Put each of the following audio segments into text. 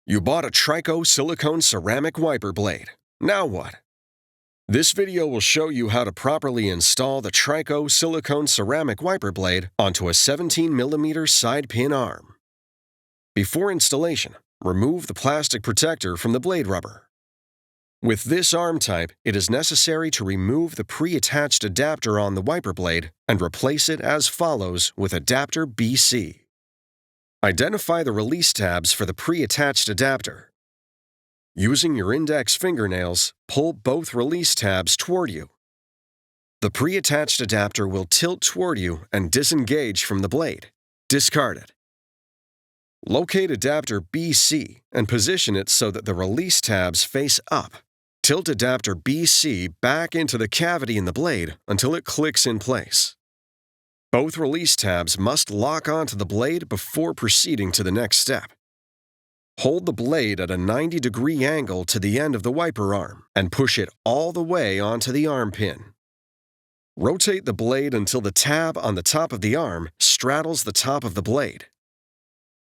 You bought a TRICO Silicone Ceramic wiper blade. Now what? This video will show you how to properly install the TRICO Silicone Ceramic wiper blade onto a 17mm side pin arm. Before installation, remove the plastic protector from the blade rubber. With this arm type, it is necessary to remove the pre-attached adapter on the wiper blade and replace it as follows with adapter BC. Identify the release tabs for the pre-attached adapter. Using your index fingernails, pull both release tabs toward you. The pre-attached adapter will tilt toward you and disengage from the blade. Discard it. Locate adapter BC and position it so that the release tabs face up. Tilt adapter BC back into the cavity in the blade until it clicks in place. Both release tabs must lock onto the blade before proceeding to the next step. Hold the blade at a 90-degree angle to the end of the wiper arm and push it all the way onto the arm pin. Rotate the blade until the tab on the top of the arm straddles the top of the blade.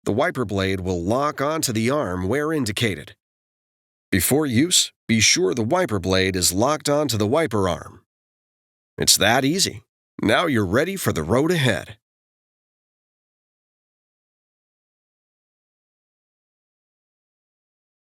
The wiper blade will lock onto the arm where indicated. Before use, be sure the wiper blade is locked onto the wiper arm. It's that easy. Now you're ready for the road ahead.